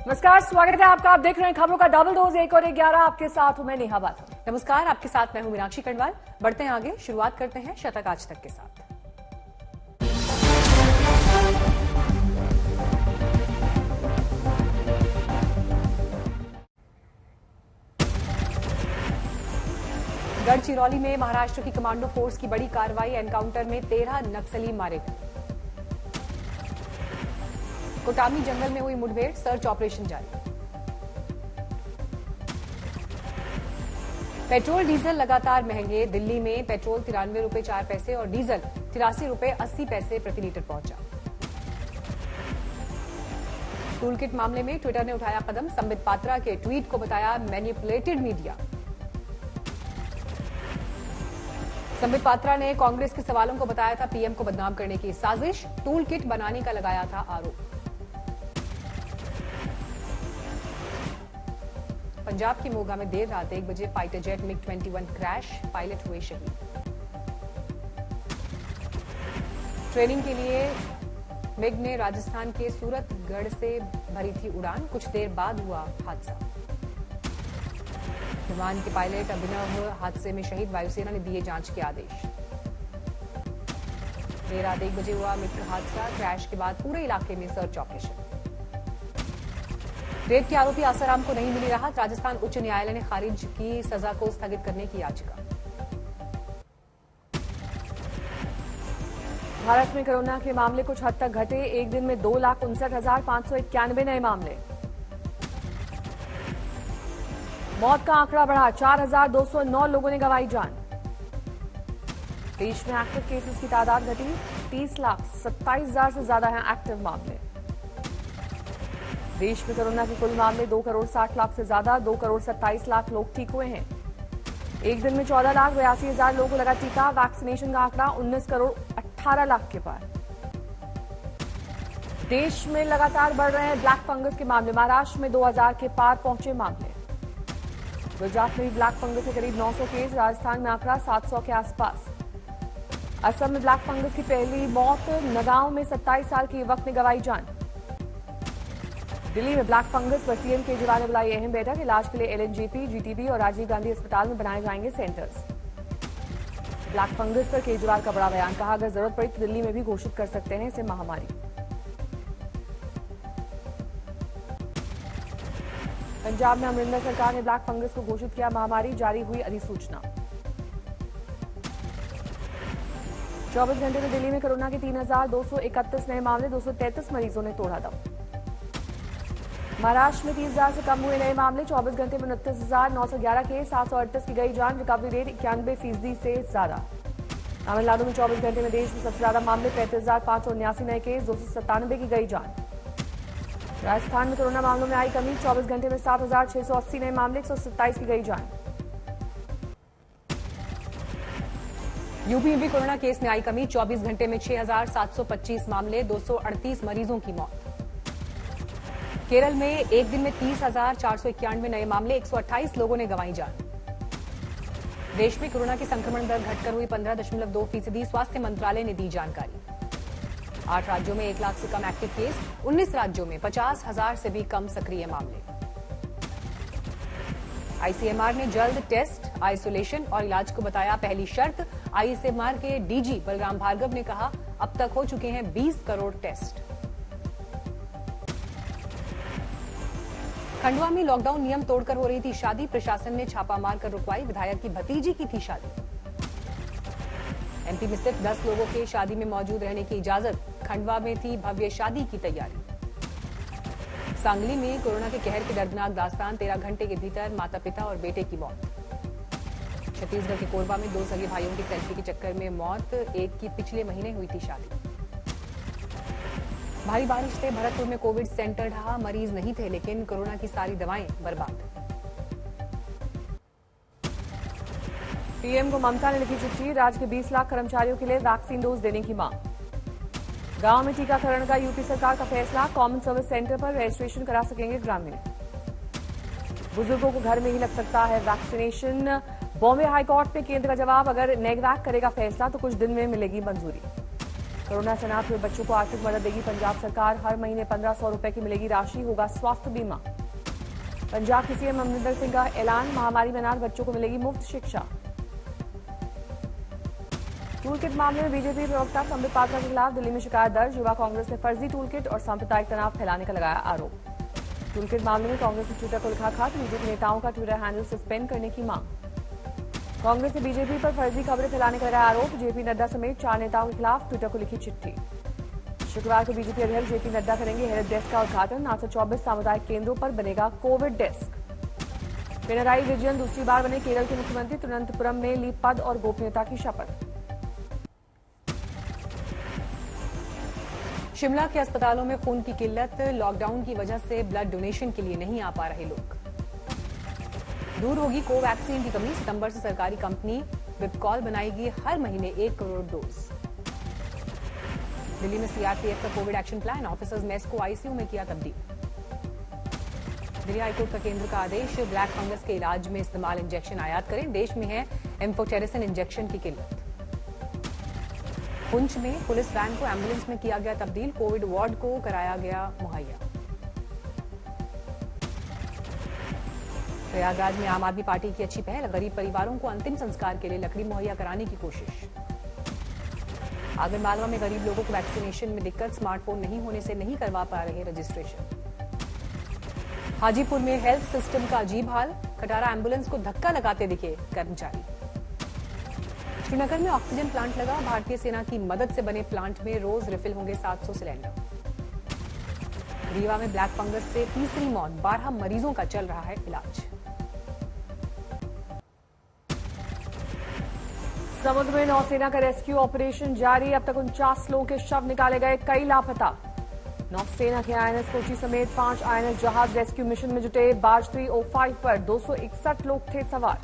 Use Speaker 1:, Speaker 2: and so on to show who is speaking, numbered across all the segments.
Speaker 1: नमस्कार, स्वागत है आपका। आप देख रहे हैं खबरों का डबल डोज 1 और 11। आपके साथ हूं मैं नेहा बाथम।
Speaker 2: नमस्कार, आपके साथ मैं हूं मीनाक्षी कंडवाल। बढ़ते हैं आगे, शुरुआत करते हैं शतक आज तक के साथ। गढ़चिरौली में महाराष्ट्र की कमांडो फोर्स की बड़ी कार्रवाई, एनकाउंटर में 13 नक्सली मारे गए। कोटामी जंगल में हुई मुठभेड़, सर्च ऑपरेशन जारी। पेट्रोल डीजल लगातार महंगे, दिल्ली में पेट्रोल 93 रुपए 4 पैसे और डीजल 83 रुपए 80 पैसे प्रति लीटर पहुंचा। टूलकिट मामले में ट्विटर ने उठाया कदम, संबित पात्रा के ट्वीट को बताया मैनिपुलेटेड मीडिया। संबित पात्रा ने कांग्रेस के सवालों को बताया था पीएम को बदनाम करने की साजिश, टूलकिट बनाने का लगाया था आरोप। पंजाब के मोगा में देर रात 1 बजे fighter jet MiG-21 crash, pilot हुए शहीद। ट्रेनिंग के लिए मिग ने राजस्थान के सूरतगढ़ से भरी थी उड़ान, कुछ देर बाद हुआ हादसा। विमान के पायलट अभिनव हादसे में शहीद, वायुसेना ने दिए जांच के आदेश। देर रात 1 बजे हुआ मिग का हादसा, क्रैश के बाद पूरे इलाके में सर्च ऑपरेशन। रेप के आरोपी आसाराम को नहीं मिली राहत, राजस्थान उच्च न्यायालय ने खारिज की सजा को स्थगित करने की याचिका।
Speaker 1: भारत में कोरोना के मामले कुछ हद तक घटे, एक दिन में 2,59,591 नए मामले। मौत का आंकड़ा बढ़ा, 4,209 लोगों ने गंवाई जान। देश में एक्टिव केसेस की तादाद घटी, 30,27,000 से ज्यादा हैं एक्टिव मामले। देश में कोरोना के कुल मामले 2 करोड़ 60 लाख से ज्यादा, 2 करोड़ 27 लाख लोग ठीक हुए हैं। एक दिन में 14,82,000 लोगों को लगा टीका, वैक्सीनेशन का आंकड़ा 19 करोड़ 18 लाख के पार। देश में लगातार बढ़ रहे हैं ब्लैक फंगस के मामले, महाराष्ट्र में 2,000 के पार पहुंचे मामले। गुजरात में भी ब्लैक फंगस के करीब 900 केस, राजस्थान में आंकड़ा 700 के आसपास। असम में ब्लैक फंगस की पहली मौत, नगांव में 27 साल के युवक ने गंवाई जान। दिल्ली में ब्लैक फंगस पर सीएम केजरीवाल ने बुलाई अहम बैठक, इलाज के लिए एलएनजेपी, जीटीबी और राजीव गांधी अस्पताल में बनाए जाएंगे सेंटर्स। ब्लैक फंगस पर केजरीवाल का बड़ा बयान, कहा अगर जरूरत पड़ी तो दिल्ली में भी घोषित कर सकते हैं इसे महामारी। पंजाब में अमरिंदर सरकार ने ब्लैक फंगस को घोषित किया महामारी, जारी हुई अधिसूचना। 24 घंटे में दिल्ली में कोरोना के 3,231 नए मामले, 233 मरीजों ने तोड़ा दम। महाराष्ट्र में 30,000 से कम हुए नए मामले, 24 घंटे में 29,911 केस, 738 की गई जान, रिकवरी रेट 91% से ज्यादा। तमिलनाडु में 24 घंटे में देश में सबसे ज्यादा मामले, 35,579 नए केस, 297 की गई जान। राजस्थान में कोरोना मामलों में आई कमी, 24 घंटे में 7,680 नए मामले, 127 की गई जान।
Speaker 2: यूपी में भी कोरोना केस में आई कमी, 24 घंटे में 6,725 मामले, 238 मरीजों की मौत। केरल में एक दिन में 30,491 नए मामले, 128 लोगों ने गंवाई जान। देश में कोरोना की संक्रमण दर घटकर हुई 15.2%, स्वास्थ्य मंत्रालय ने दी जानकारी। 8 राज्यों में 1 लाख से कम एक्टिव केस, 19 राज्यों में 50,000 से भी कम सक्रिय मामले। आईसीएमआर ने जल्द टेस्ट, आइसोलेशन और इलाज को बताया पहली शर्त। आईसीएमआर के डीजी बलराम भार्गव ने कहा अब तक हो चुके हैं 20 करोड़ टेस्ट। खंडवा में लॉकडाउन नियम तोड़कर हो रही थी शादी, प्रशासन ने छापा मारकर रुकवाई, विधायक की भतीजी की थी शादी। एमपी में सिर्फ 10 लोगों के शादी में मौजूद रहने की इजाजत, खंडवा में थी भव्य शादी की तैयारी। सांगली में कोरोना के कहर की दर्दनाक दास्तान, 13 घंटे के भीतर माता पिता और बेटे की मौत। छत्तीसगढ़ के कोरबा में 2 सगे भाइयों की सेल्फी के चक्कर में मौत, एक की पिछले महीने हुई थी शादी। भारी बारिश से भरतपुर में कोविड सेंटर ढहा, मरीज नहीं थे लेकिन कोरोना की सारी दवाएं बर्बाद।
Speaker 1: पीएम को ममता ने लिखी चिट्ठी, राज्य के 20 लाख कर्मचारियों के लिए वैक्सीन डोज देने की मांग। गांव में टीकाकरण का यूपी सरकार का फैसला, कॉमन सर्विस सेंटर पर रजिस्ट्रेशन करा सकेंगे ग्रामीण। बुजुर्गों को घर में ही लग सकता है वैक्सीनेशन, बॉम्बे हाईकोर्ट में केंद्र का जवाब, अगर नेगवैक करेगा फैसला तो कुछ दिन में मिलेगी मंजूरी। कोरोना से अनाथ हुए बच्चों को आर्थिक मदद देगी पंजाब सरकार। हर महीने 1500 रुपए की मिलेगी राशि, होगा स्वास्थ्य बीमा। पंजाब के सीएम अमरिंदर सिंह का ऐलान, महामारी में अनाथ बच्चों को मिलेगी मुफ्त शिक्षा। टूल किट मामले में बीजेपी प्रवक्ता संबित पात्रा के खिलाफ दिल्ली में शिकायत दर्ज। युवा कांग्रेस ने फर्जी टूल किट और सांप्रदायिक तनाव फैलाने का लगाया आरोप। टूल किट मामले में कांग्रेस ने ट्विटर को लिखा खत, बीजेपी नेताओं का ट्विटर हैंडल सस्पेंड करने की मांग। कांग्रेस ने बीजेपी पर फर्जी खबरें फैलाने का लगाया आरोप। जेपी नड्डा समेत 4 नेताओं के खिलाफ ट्विटर को लिखी चिट्ठी। शुक्रवार को बीजेपी अध्यक्ष जेपी नड्डा करेंगे हेल्प डेस्क का उद्घाटन। 924 सामुदायिक केंद्रों पर बनेगा कोविड डेस्क। पिनराई विजयन दूसरी बार बने केरल के मुख्यमंत्री। तिरुवनंतपुरम में ली पद और गोपनीयता की शपथ।
Speaker 2: शिमला के अस्पतालों में खून की किल्लत, लॉकडाउन की वजह से ब्लड डोनेशन के लिए नहीं आ पा रहे लोग। दूर होगी कोवैक्सीन की कमी, सितंबर से सरकारी कंपनी विपकॉल बनाएगी हर महीने 1 करोड़ डोज। दिल्ली में सीआरपीएफ का Covid action plan, officers mess को आईसीयू में किया तब्दील। दिल्ली हाईकोर्ट का केंद्र का आदेश, ब्लैक फंगस के इलाज में इस्तेमाल इंजेक्शन आयात करें। देश में है एम्फोटेरिसिन इंजेक्शन की किल्लत। पुंछ में पुलिस वैन को एम्बुलेंस में किया गया तब्दील, कोविड वार्ड को कराया गया मुहैया। प्रयागराज में आम आदमी पार्टी की अच्छी पहल, गरीब परिवारों को अंतिम संस्कार के लिए लकड़ी मुहैया कराने की कोशिश। आगरमालवा में गरीब लोगों को वैक्सीनेशन में दिक्कत, स्मार्टफोन नहीं होने से नहीं करवा पा रहे रजिस्ट्रेशन। हाजीपुर में हेल्थ सिस्टम का अजीब हाल, खटारा एम्बुलेंस को धक्का लगाते दिखे कर्मचारी। श्रीनगर में ऑक्सीजन प्लांट लगा, भारतीय सेना की मदद से बने प्लांट में रोज रिफिल होंगे 700 सिलेंडर। रीवा में ब्लैक फंगस से तीसरी मौत, 12 मरीजों का चल रहा है इलाज।
Speaker 1: समुद्र में नौसेना का रेस्क्यू ऑपरेशन जारी, अब तक 49 लोगों के शव निकाले गए, कई लापता। नौसेना के आईएनएस कोची समेत 5 आईएनएस जहाज रेस्क्यू मिशन में जुटे। बार्ज 305 पर 261 लोग थे सवार।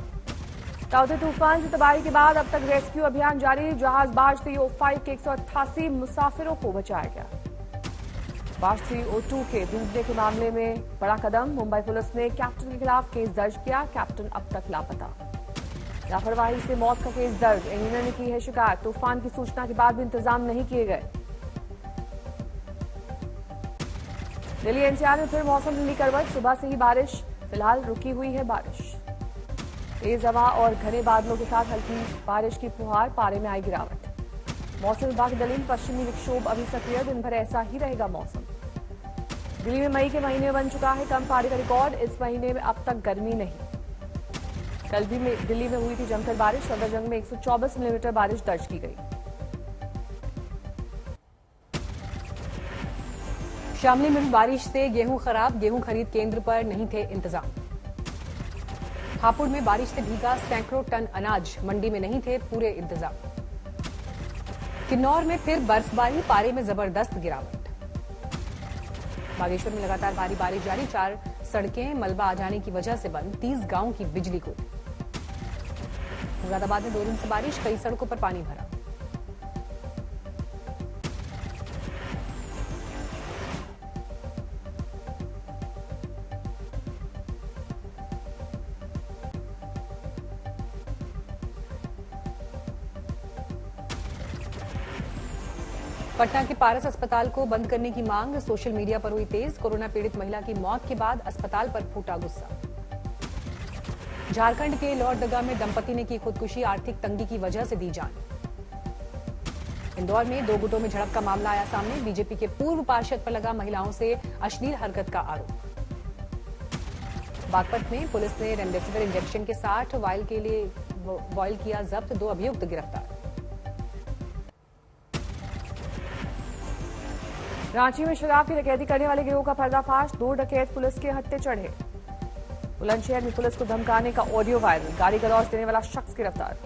Speaker 1: ताउते तूफान से तबाही के बाद अब तक रेस्क्यू अभियान जारी। जहाज बार्ज 305 के 188 मुसाफिरों को बचाया गया। बार्ज 302 के डूबने के मामले में बड़ा कदम, मुंबई पुलिस ने कैप्टन के खिलाफ केस दर्ज किया। कैप्टन अब तक लापता। लापरवाही से मौत का केस दर्ज, इंजीनियर ने की है शिकायत। तूफान की सूचना के बाद भी इंतजाम नहीं किए गए। दिल्ली एनसीआर में फिर मौसम ढीली करवट, सुबह से ही बारिश, फिलहाल रुकी हुई है बारिश। तेज हवा और घने बादलों के साथ हल्की बारिश की फुहार, पारे में आई गिरावट। मौसम विभाग दलील, पश्चिमी विक्षोभ अभी सक्रिय, दिन भर ऐसा ही रहेगा मौसम। दिल्ली में मई के महीने में बन चुका है कम पारे का रिकॉर्ड, इस महीने में अब तक गर्मी नहीं। कल भी दिल्ली में हुई थी जमकर बारिश, सफदरजंग में 124 मिलीमीटर बारिश दर्ज की गई।
Speaker 2: शामली में बारिश से गेहूं खराब, गेहूं खरीद केंद्र पर नहीं थे इंतजाम। हापुड़ में बारिश से भीगा सैकड़ों टन अनाज, मंडी में नहीं थे पूरे इंतजाम। किन्नौर में फिर बर्फबारी, पारे में जबरदस्त गिरावट। बागेश्वर में लगातार भारी बारिश जारी, 4 सड़कें मलबा आ जाने की वजह से बंद, 30 गांवों की बिजली गुल। मुरादाबाद में 2 दिन से बारिश, कई सड़कों पर पानी भरा। पटना के पारस अस्पताल को बंद करने की मांग सोशल मीडिया पर हुई तेज। कोरोना पीड़ित महिला की मौत के बाद अस्पताल पर फूटा गुस्सा। झारखंड के लोहरदगा में दंपति ने की खुदकुशी, आर्थिक तंगी की वजह से दी जान। इंदौर में 2 गुटों में झड़प का मामला आया सामने, बीजेपी के पूर्व पार्षद पर लगा महिलाओं से अश्लील हरकत का आरोप। बागपत में पुलिस ने रेमडेसिविर इंजेक्शन के 60 वायल किया जब्त, 2 अभियुक्त गिरफ्तार।
Speaker 1: रांची में शराब की डकैती करने वाले गिरोह का पर्दाफाश, 2 डकैत पुलिस के हत्थे चढ़े। बुलंदशहर में पुलिस को धमकाने का ऑडियो वायरल, गाली गलौज देने वाला शख्स गिरफ्तार।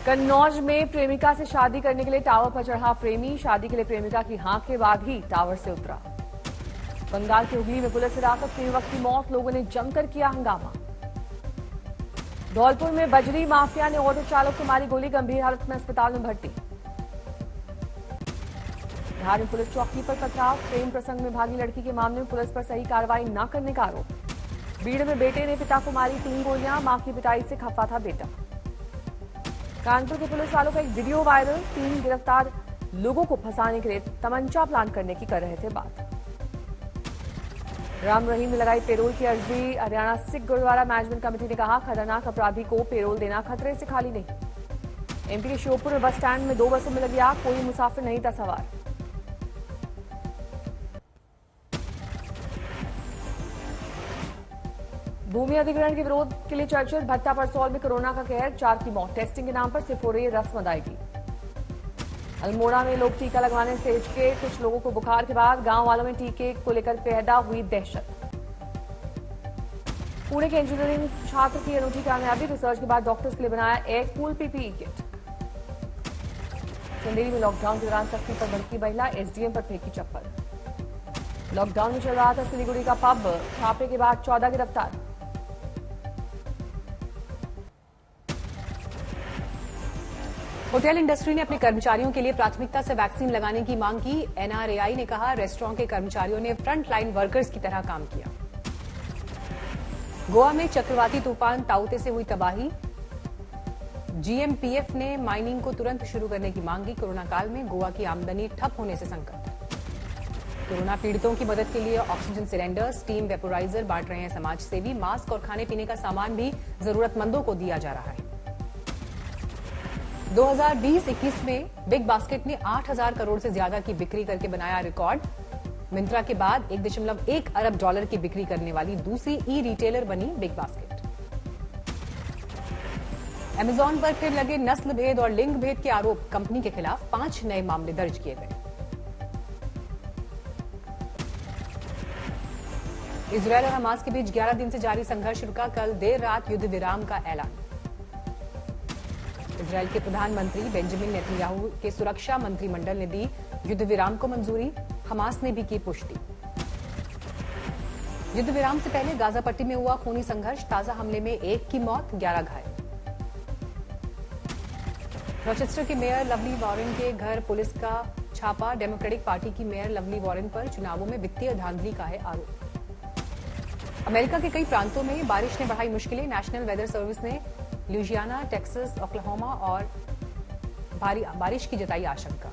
Speaker 1: कन्नौज में प्रेमिका से शादी करने के लिए टावर पर चढ़ा प्रेमी, शादी के लिए प्रेमिका की हां के बाद ही टावर से उतरा। बंगाल के हुगली में पुलिस हिरासत में युवक की मौत, लोगों ने जमकर किया हंगामा। धौलपुर में बजरी माफिया ने ऑटो चालक को मारी गोली, गंभीर हालत में अस्पताल में भर्ती। बिहार में पुलिस चौकी पर पथराव, प्रेम प्रसंग में भागी लड़की के मामले में पुलिस पर सही कार्रवाई न करने का आरोप। बीड़ में बेटे ने पिता को मारी 3 गोलियां, मां की पिटाई से खफा था बेटा। कानपुर के पुलिस वालों का एक वीडियो वायरल, 3 गिरफ्तार लोगों को फंसाने के लिए तमंचा प्लान करने की कर रहे थे बात। राम रहीम ने लगाई पेरोल की अर्जी। हरियाणा सिख गुरुद्वारा मैनेजमेंट कमेटी ने कहा, खतरनाक अपराधी को पेरोल देना खतरे से खाली नहीं। एमपी के श्योपुर में बस स्टैंड में 2 बसों में लगी आग, कोई मुसाफिर नहीं था सवार। भूमि अधिग्रहण के विरोध के लिए चर्चित भट्टा परसौल में कोरोना का कहर, 4 की मौत। टेस्टिंग के नाम पर सिर्फ हो रही रस्म अदायगी। अल्मोड़ा में लोग टीका लगवाने से हिचके, कुछ लोगों को बुखार के बाद गांव वालों में टीके को लेकर पैदा हुई दहशत। पुणे के इंजीनियरिंग छात्र की अनूठी कामयाबी, रिसर्च के बाद डॉक्टर्स के लिए बनाया air cool PPE kit. Chanderi में लॉकडाउन के दौरान सख्ती पर भड़की महिला, एसडीएम पर फेंकी चप्पल। लॉकडाउन में चल रहा था सिलीगुड़ी का पब, छापे के बाद 14 गिरफ्तार।
Speaker 2: होटल इंडस्ट्री ने अपने कर्मचारियों के लिए प्राथमिकता से वैक्सीन लगाने की मांग की। एनआरएआई ने कहा, रेस्टोरेंट के कर्मचारियों ने फ्रंट लाइन वर्कर्स की तरह काम किया। गोवा में चक्रवाती तूफान ताउते से हुई तबाही। जीएमपीएफ ने माइनिंग को तुरंत शुरू करने की मांग की। कोरोना काल में गोवा की आमदनी ठप होने से संकट। कोरोना पीड़ितों की मदद के लिए ऑक्सीजन सिलेंडर, स्टीम वेपोराइजर बांट रहे हैं समाज सेवी। मास्क और खाने पीने का सामान भी जरूरतमंदों को दिया जा रहा है। 2020-21 में बिग बास्केट ने 8,000 करोड़ से ज्यादा की बिक्री करके बनाया रिकॉर्ड। मिंत्रा के बाद 1.1 अरब डॉलर की बिक्री करने वाली दूसरी ई रिटेलर बनी बिग बास्केट। अमेजॉन पर फिर लगे नस्ल भेद और लिंग भेद के आरोप, कंपनी के खिलाफ 5 नए मामले दर्ज किए गए। इजरायल और हमास के बीच 11 दिन से जारी संघर्ष रुका, कल देर रात युद्ध विराम का ऐलान। इजरायल के प्रधानमंत्री बेंजामिन नेतन्याहू के सुरक्षा मंत्रिमंडल ने दी युद्ध विराम को मंजूरी, हमास ने भी की पुष्टि। युद्ध विराम से पहले गाजा पट्टी में हुआ खूनी संघर्ष, ताजा हमले में 1 की मौत, 11 घायल। रोचेस्टर के मेयर लवली वॉरेन के घर पुलिस का छापा, डेमोक्रेटिक पार्टी की मेयर लवली वॉरेन पर चुनावों में वित्तीय धांधली का है आरोप। अमेरिका के कई प्रांतों में बारिश ने बढ़ाई मुश्किलें, नेशनल वेदर सर्विस ने लुइजियाना, टेक्सास, ओक्लाहोमा और भारी बारिश की जताई आशंका।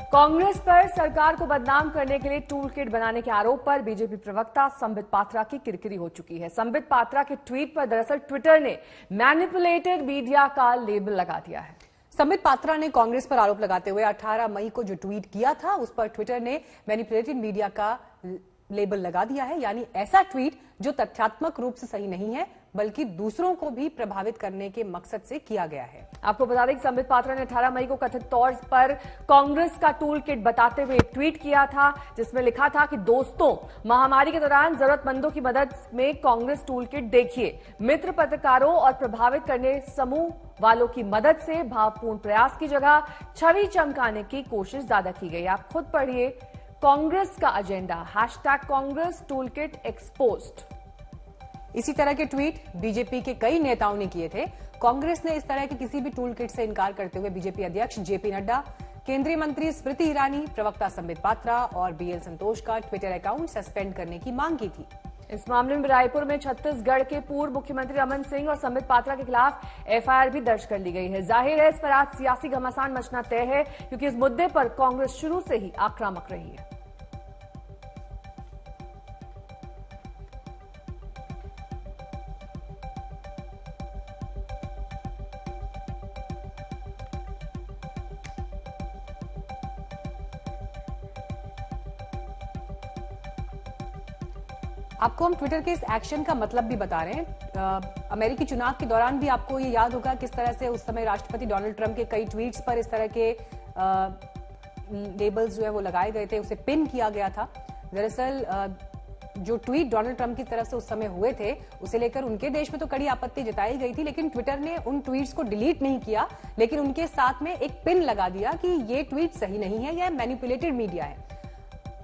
Speaker 1: कांग्रेस पर सरकार को बदनाम करने के लिए टूल किट बनाने के आरोप पर बीजेपी प्रवक्ता संबित पात्रा की किरकिरी हो चुकी है। संबित पात्रा के ट्वीट पर दरअसल ट्विटर ने मैनिपुलेटेड मीडिया का लेबल लगा दिया है।
Speaker 2: संबित पात्रा ने कांग्रेस पर आरोप लगाते हुए 18 मई को जो ट्वीट किया था उस पर ट्विटर ने मैनिपुलेटेड मीडिया का लेबल लगा दिया है, यानी ऐसा ट्वीट जो तथ्यात्मक रूप से सही नहीं है बल्कि दूसरों को भी प्रभावित करने के मकसद से किया गया है।
Speaker 1: आपको बता दें कि संबित पात्रा ने 18 मई को कथित तौर पर कांग्रेस का टूल किट बताते हुए ट्वीट किया था, जिसमें लिखा था कि दोस्तों, महामारी के दौरान जरूरतमंदों की मदद में कांग्रेस टूल किट देखिए। मित्र पत्रकारों और प्रभावित करने समूह वालों की मदद से भावपूर्ण प्रयास की जगह छवि चमकाने की कोशिश ज्यादा की गई। आप खुद पढ़िए कांग्रेस का agenda, #Congress tool kit exposed.
Speaker 2: इसी तरह के ट्वीट बीजेपी के कई नेताओं ने किए थे। कांग्रेस ने इस तरह के किसी भी टूल किट से इनकार करते हुए बीजेपी अध्यक्ष जेपी नड्डा, केंद्रीय मंत्री स्मृति ईरानी, प्रवक्ता संबित पात्रा और बीएल संतोष का ट्विटर अकाउंट सस्पेंड करने की मांग की थी।
Speaker 1: इस मामले में रायपुर में छत्तीसगढ़ के पूर्व मुख्यमंत्री रमन सिंह और संबित पात्रा के खिलाफ एफआईआर भी दर्ज कर ली गई है। जाहिर है इस पर आज सियासी घमासान मचना तय है, क्योंकि इस मुद्दे पर कांग्रेस शुरू से ही आक्रामक रही है।
Speaker 2: आपको हम ट्विटर के इस एक्शन का मतलब भी बता रहे हैं। अमेरिकी चुनाव के दौरान भी आपको ये याद होगा किस तरह से उस समय राष्ट्रपति डोनाल्ड ट्रंप के कई ट्वीट्स पर इस तरह के लेबल्स जो है वो लगाए गए थे, उसे पिन किया गया था। दरअसल जो ट्वीट डोनाल्ड ट्रंप की तरफ से उस समय हुए थे उसे लेकर उनके देश में तो कड़ी आपत्ति जताई गई थी, लेकिन ट्विटर ने उन ट्वीट्स को डिलीट नहीं किया, लेकिन उनके साथ में एक पिन लगा दिया कि ये ट्वीट सही नहीं है, यह मैनिपुलेटेड मीडिया है।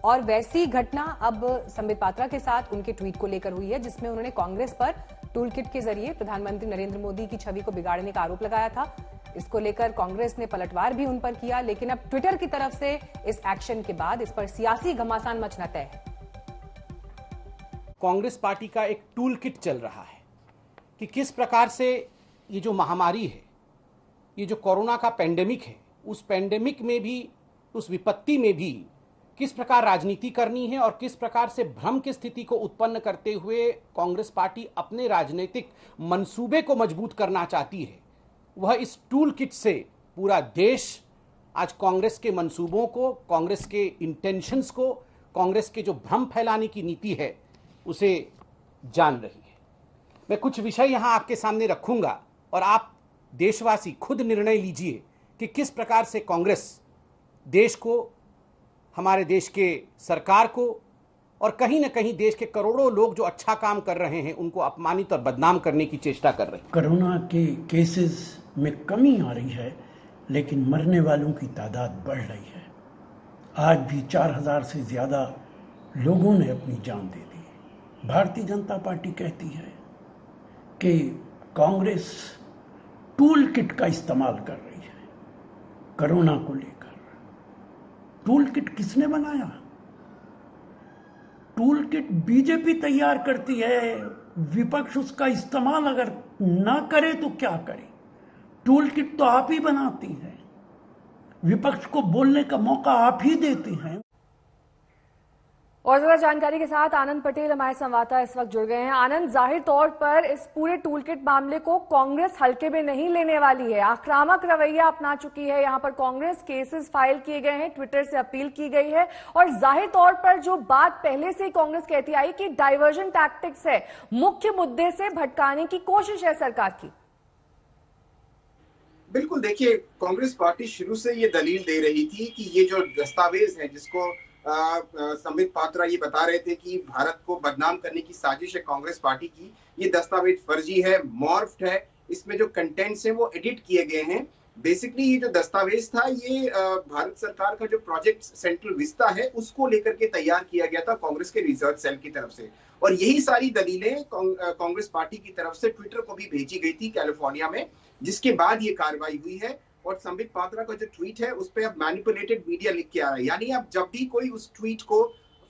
Speaker 2: और वैसी घटना अब संबित पात्रा के साथ उनके ट्वीट को लेकर हुई है, जिसमें उन्होंने कांग्रेस पर टूल किट के जरिए प्रधानमंत्री नरेंद्र मोदी की छवि को बिगाड़ने का आरोप लगाया था। इसको लेकर कांग्रेस ने पलटवार भी उन पर किया, लेकिन अब ट्विटर की तरफ से इस एक्शन के बाद इस पर सियासी घमासान मचना तय है।
Speaker 3: कांग्रेस पार्टी का एक टूल किट चल रहा है कि किस प्रकार से ये जो महामारी है, ये जो कोरोना का पेंडेमिक है, उस पेंडेमिक में भी, उस विपत्ति में भी किस प्रकार राजनीति करनी है और किस प्रकार से भ्रम की स्थिति को उत्पन्न करते हुए कांग्रेस पार्टी अपने राजनीतिक मंसूबे को मजबूत करना चाहती है। वह इस टूल किट से पूरा देश आज कांग्रेस के मंसूबों को, कांग्रेस के इंटेंशंस को, कांग्रेस के जो भ्रम फैलाने की नीति है उसे जान रही है। मैं कुछ विषय यहां आपके सामने रखूंगा और आप देशवासी खुद निर्णय लीजिए कि किस प्रकार से कांग्रेस देश को, हमारे देश के सरकार को और कहीं ना कहीं देश के करोड़ों लोग जो अच्छा काम कर रहे हैं उनको अपमानित और बदनाम करने की चेष्टा कर रहे हैं।
Speaker 4: कोरोना के केसेस में कमी आ रही है, लेकिन मरने वालों की तादाद बढ़ रही है। आज भी 4000 से ज्यादा लोगों ने अपनी जान दे दी। भारतीय जनता पार्टी कहती है कि कांग्रेस टूल किट का इस्तेमाल कर रही है कोरोना को लेकर। टूल किट किसने बनाया? टूल किट बीजेपी तैयार करती है। विपक्ष उसका इस्तेमाल अगर ना करे तो क्या करे? टूल किट तो आप ही बनाती हैं, विपक्ष को बोलने का मौका आप ही देती हैं।
Speaker 1: और ज्यादा जानकारी के साथ आनंद पटेल हमारे संवाददाता इस वक्त जुड़ गए हैं। आनंद, जाहिर तौर पर इस पूरे टूल किट मामले को कांग्रेस हल्के में नहीं लेने वाली है, आक्रामक रवैया अपना चुकी है। यहां पर कांग्रेस केसेस फाइल किए गए हैं, ट्विटर से अपील की गई है और जाहिर तौर पर जो बात पहले से ही कांग्रेस कहती आई कि डाइवर्जन टैक्टिक्स है, मुख्य मुद्दे से भटकाने की कोशिश है सरकार की।
Speaker 5: बिल्कुल, देखिए, कांग्रेस पार्टी शुरू से ये दलील दे रही थी कि ये जो दस्तावेज है जिसको संबित पात्रा ये बता रहे थे कि भारत को बदनाम करने की साजिश है कांग्रेस पार्टी की, ये दस्तावेज फर्जी है, मॉर्फ्ड है, इसमें जो कंटेंट्स हैं वो एडिट किए गए हैं। बेसिकली ये जो दस्तावेज था ये भारत सरकार का जो प्रोजेक्ट सेंट्रल विस्ता है उसको लेकर के तैयार किया गया था कांग्रेस के रिसर्च सेल की तरफ से, और यही सारी दलीलें कांग्रेस पार्टी की तरफ से ट्विटर को भी भेजी गई थी कैलिफोर्निया में, जिसके बाद ये कार्रवाई हुई है। और संबित पात्रा का जो ट्वीट है उस पर अब मैनिपुलेटेड मीडिया लिख के आ रहा है, यानी अब जब भी कोई उस ट्वीट को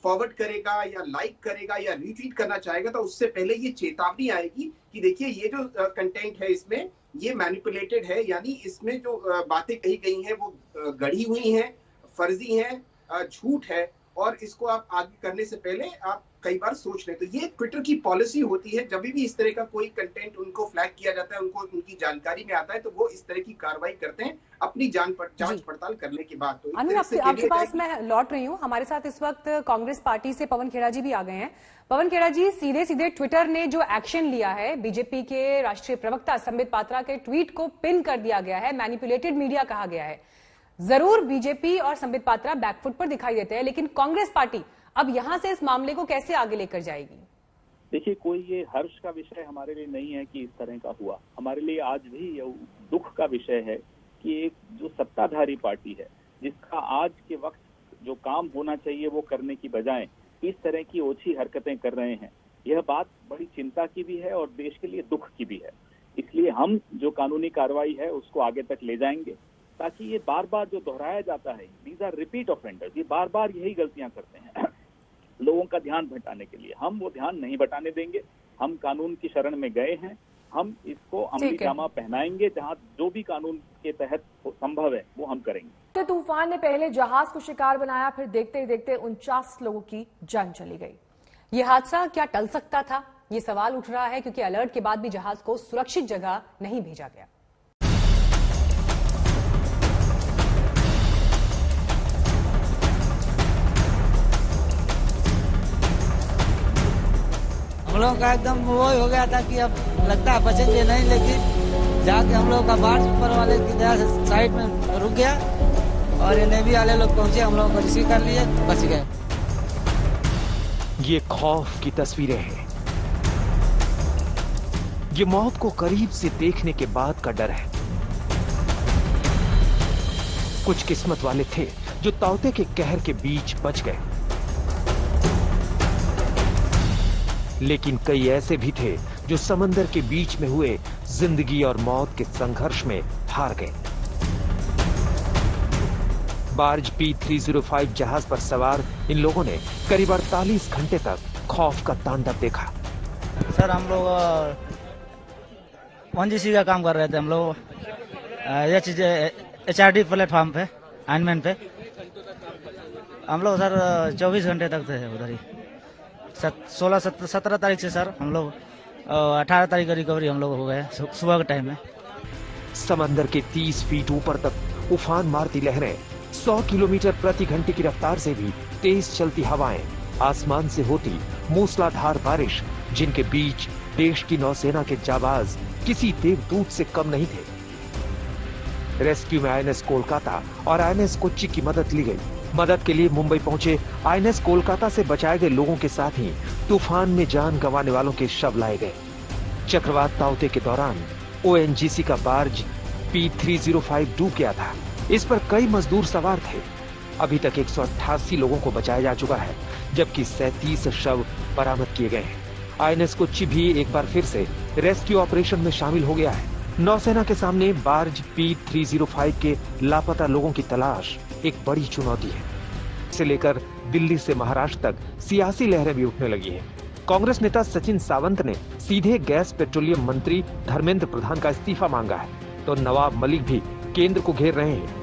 Speaker 5: फॉरवर्ड करेगा या लाइक करेगा या रीट्वीट करना चाहेगा तो उससे पहले ये चेतावनी आएगी कि देखिए ये जो कंटेंट है इसमें ये मैनिपुलेटेड है, यानी इसमें जो बातें कही गई हैं वो गढ़ी हुई हैं, फर्जी हैं, झूठ है, और इसको आप आगे करने से पहले आप कई बार सोच लें। तो ये ट्विटर की पॉलिसी होती है, जब भी इस तरह का कोई कंटेंट उनको फ्लैग किया जाता है, उनको उनकी जानकारी में आता है तो वो इस तरह की कार्रवाई करते हैं अपनी जांच पड़ताल करने के बाद। तो
Speaker 2: आपके पास मैं लौट रही हूँ। हमारे साथ इस वक्त कांग्रेस पार्टी से पवन खेड़ा जी भी आ गए हैं। पवन खेड़ा जी, सीधे सीधे ट्विटर ने जो एक्शन लिया है, बीजेपी के राष्ट्रीय प्रवक्ता संबित पात्रा के ट्वीट को पिन कर दिया गया है, मैनिपुलेटेड मीडिया कहा गया है। जरूर बीजेपी और संबित पात्रा बैकफुट पर दिखाई देते हैं, लेकिन कांग्रेस पार्टी अब यहां से इस मामले को कैसे आगे लेकर जाएगी?
Speaker 6: देखिए, कोई ये हर्ष का विषय हमारे लिए नहीं है कि इस तरह का हुआ। हमारे लिए आज भी ये दुख का विषय है कि एक जो सत्ताधारी पार्टी है, जिसका आज के वक्त जो काम होना चाहिए वो करने की बजाय इस तरह की ओछी हरकतें कर रहे हैं, यह बात बड़ी चिंता की भी है और देश के लिए दुख की भी है। इसलिए हम जो कानूनी कार्रवाई है उसको आगे तक ले जाएंगे, ताकि ये बार बार जो दोहराया जाता है, दीज आर रिपीट ऑफेंडर्स, ये बार बार यही गलतियां करते हैं लोगों का ध्यान भटाने के लिए। हम वो ध्यान नहीं भटाने देंगे। हम कानून की शरण में गए हैं, हम इसको अमली जामा पहनाएंगे, जहां जो भी कानून के तहत संभव है वो हम करेंगे।
Speaker 1: तूफान ने पहले जहाज को शिकार बनाया, फिर देखते ही देखते 49 लोगों की जान चली गई।
Speaker 2: ये हादसा क्या टल सकता था, ये सवाल उठ रहा है, क्योंकि अलर्ट के बाद भी जहाज को सुरक्षित जगह नहीं भेजा गया।
Speaker 7: हम लोगों का एकदम वो हो गया था कि अब लगता है बचेंगे नहीं, लेकिन जाके हम लोगों का बाढ़ ऊपर वाले की दया से साइड में रुक गया और ये नेवी वाले लोग पहुंचे, हम लोगों को रिसीव कर लिए, बच गए।
Speaker 8: ये खौफ की तस्वीरें हैं, ये मौत को करीब से देखने के बाद का डर है। कुछ किस्मत वाले थे जो ताउते के कहर के बीच बच गए, लेकिन कई ऐसे भी थे जो समंदर के बीच में हुए जिंदगी और मौत के संघर्ष में हार गए। बार्ज P305 जहाज पर सवार इन लोगों ने करीब 48 घंटे तक खौफ का तांडव देखा।
Speaker 7: सर हम लोग 1GC का काम कर रहे थे, हम लोग HRD प्लेटफॉर्म पे आयनमैन पे हम लोग सर 24 घंटे तक थे उधर ही। 17 तारीख से सर हम लोग 18 तारीख का रिकवरी हम लोग हो गए सुबह के टाइम में।
Speaker 8: समंदर के 30 फीट ऊपर तक उफान मारती लहरें, 100 किलोमीटर प्रति घंटे की रफ्तार से भी तेज चलती हवाएं, आसमान से होती मूसलाधार बारिश, जिनके बीच देश की नौसेना के जाबाज किसी देवदूत से कम नहीं थे। रेस्क्यू में INS कोलकाता और INS कोच्चि की मदद ली गई। मदद के लिए मुंबई पहुंचे INS कोलकाता से बचाए गए लोगों के साथ ही तूफान में जान गंवाने वालों के शव लाए गए। चक्रवात ताउते के दौरान ONGC का बार्ज P305 डूब गया था। इस पर कई मजदूर सवार थे। अभी तक 188 लोगों को बचाया जा चुका है, जबकि 37 शव बरामद किए गए हैं। INS कोच्चि भी एक बार फिर से रेस्क्यू ऑपरेशन में शामिल हो गया है। नौसेना के सामने बार्ज P305 के लापता लोगों की तलाश एक बड़ी चुनौती है। इसे लेकर दिल्ली से महाराष्ट्र तक सियासी लहरें भी उठने लगी हैं। कांग्रेस नेता सचिन सावंत ने सीधे गैस पेट्रोलियम मंत्री धर्मेंद्र प्रधान का इस्तीफा मांगा है, तो नवाब मलिक भी केंद्र को घेर रहे हैं।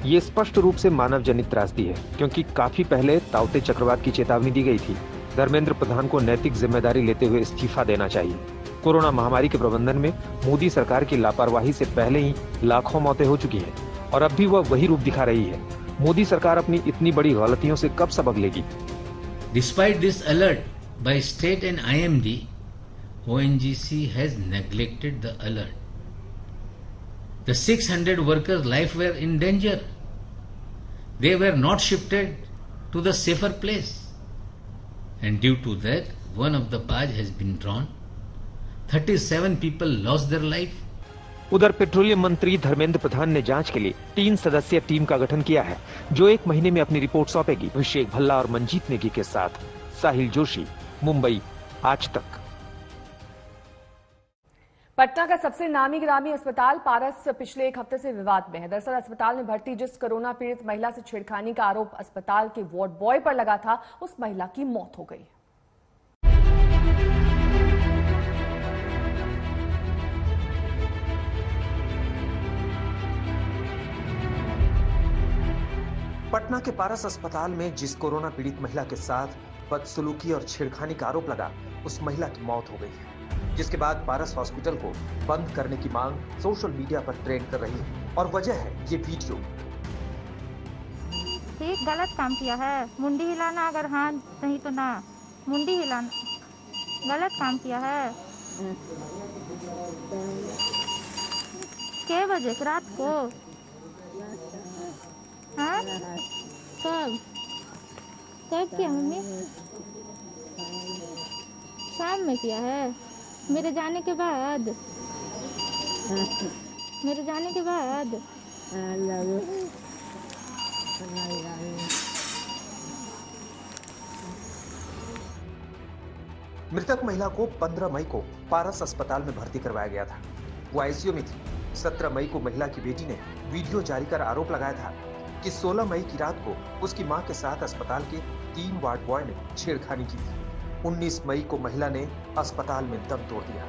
Speaker 8: ये स्पष्ट रूप से मानव जनित त्रासदी है, क्योंकि काफी पहले ताउते चक्रवात की चेतावनी दी गई थी। धर्मेंद्र प्रधान को नैतिक जिम्मेदारी लेते हुए इस्तीफा देना चाहिए। कोरोना महामारी के प्रबंधन में मोदी सरकार की लापरवाही से पहले ही लाखों मौतें हो चुकी हैं और अब भी वह वही रूप दिखा रही है। मोदी सरकार अपनी इतनी बड़ी गलतियों से कब सबक लेगी?
Speaker 9: Despite this alert by state and IMD, ONGC has neglected the alert. The 600 workers' life were in danger. They were not shifted to the safer place. And due to that, one of the barge has been drawn. 37 people lost their life.
Speaker 8: उधर petroleum मंत्री धर्मेंद्र प्रधान ने जांच के लिए 3 सदस्यीय team का गठन किया है, जो 1 महीने में अपनी रिपोर्ट सौंपेगी। अभिषेक भल्ला और मंजीत नेगी के साथ साहिल जोशी, मुंबई, आज तक।
Speaker 1: पटना का सबसे नामी गिरामी अस्पताल पारस पिछले 1 हफ्ते से विवाद में है। दरअसल अस्पताल में भर्ती जिस कोरोना पीड़ित महिला से छेड़खानी का आरोप अस्पताल के वार्ड बॉय पर लगा था, उस महिला की मौत हो गई।
Speaker 8: पटना के पारस अस्पताल में जिस कोरोना पीड़ित महिला के साथ बदसलूकी और छेड़खानी का आरोप लगा, उस महिला की मौत हो गई है, जिसके बाद पारस हॉस्पिटल को बंद करने की मांग सोशल मीडिया पर ट्रेंड कर रही है। और वजह है ये वीडियो।
Speaker 10: ठीक गलत काम किया है। मुंडी हिलाना, अगर हाँ नहीं तो ना, मुंडी हिलाना गलत काम किया है। क्या बजे रात को? हाँ कब किया मम्मी? शाम में किया है, मेरे जाने के बाद।
Speaker 8: मृतक महिला को 15 मई को पारस अस्पताल में भर्ती करवाया गया था। वो आईसीयू में थी। 17 मई को महिला की बेटी ने वीडियो जारी कर आरोप लगाया था कि 16 मई की रात को उसकी मां के साथ अस्पताल के 3 वार्ड बॉय ने छेड़खानी की थी। 19 मई को महिला ने अस्पताल में दम तोड़ दिया।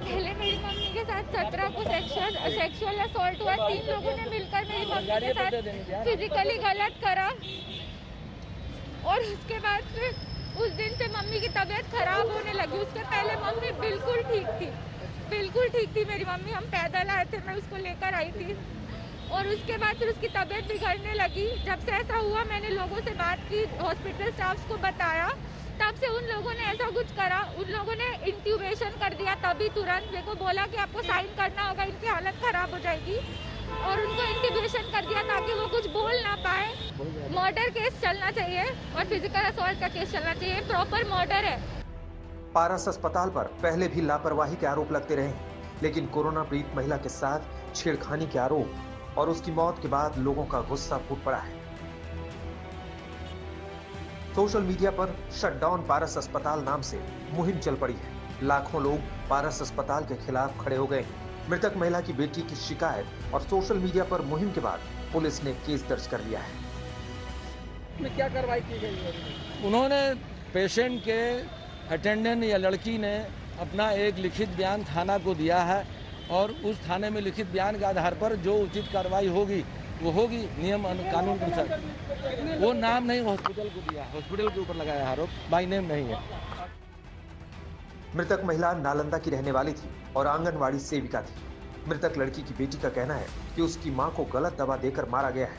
Speaker 10: पहले मेरी मम्मी के साथ 17 को सेक्सुअल असॉल्ट हुआ। 3 लोगों ने मिलकर मेरी मम्मी के साथ फिजिकली गलत करा और उसके बाद फिर उस दिन से मम्मी की तबीयत खराब होने लगी। उसके पहले मम्मी बिल्कुल ठीक थी मेरी मम्मी। हम पैदल आए थे, मैं उसको लेकर आई थी और उसके बाद फिर उसकी तबीयत बिगड़ने लगी। जब से ऐसा हुआ मैंने लोगों से बात की, हॉस्पिटल स्टाफ को बताया, तब से उन लोगों ने ऐसा कुछ करा। उन लोगों ने इंट्यूबेशन कर दिया तभी तुरंत। मेरे को बोला कि आपको साइन करना होगा, इनकी हालत खराब हो जाएगी, और उनको इंट्यूबेशन कर दिया ताकि वो कुछ बोल ना पाए। मर्डर केस चलना चाहिए और फिजिकल असॉल्ट का केस चलना चाहिए। प्रॉपर मर्डर है।
Speaker 8: पारस अस्पताल पर पहले भी लापरवाही के आरोप लगते रहे, लेकिन कोरोना पीड़ित महिला के साथ छेड़खानी के आरोप और उसकी मौत के बाद लोगों का गुस्सा फूट पड़ा है। सोशल मीडिया पर शटडाउन पारस अस्पताल नाम से मुहिम चल पड़ी है। लाखों लोग पारस अस्पताल के खिलाफ खड़े हो गए। मृतक महिला की बेटी की शिकायत और सोशल मीडिया पर मुहिम के बाद पुलिस ने केस दर्ज कर लिया है।
Speaker 11: में क्या कार्रवाई की गई है? उन्होंने पेशेंट के अटेंडेंट या लड़की ने अपना एक लिखित बयान थाना को दिया है और उस थाने में लिखित बयान के आधार पर जो उचित कार्रवाई होगी वो होगी नियम कानून के अनुसार। वो नाम नहीं हॉस्पिटल को दिया, हॉस्पिटल के ऊपर लगाया आरोप, बाई नेम नहीं है।
Speaker 8: मृतक महिला नालंदा की रहने वाली थी और आंगनवाड़ी सेविका थी। मृतक लड़की की बेटी का कहना है कि उसकी मां को गलत दवा देकर मारा गया है,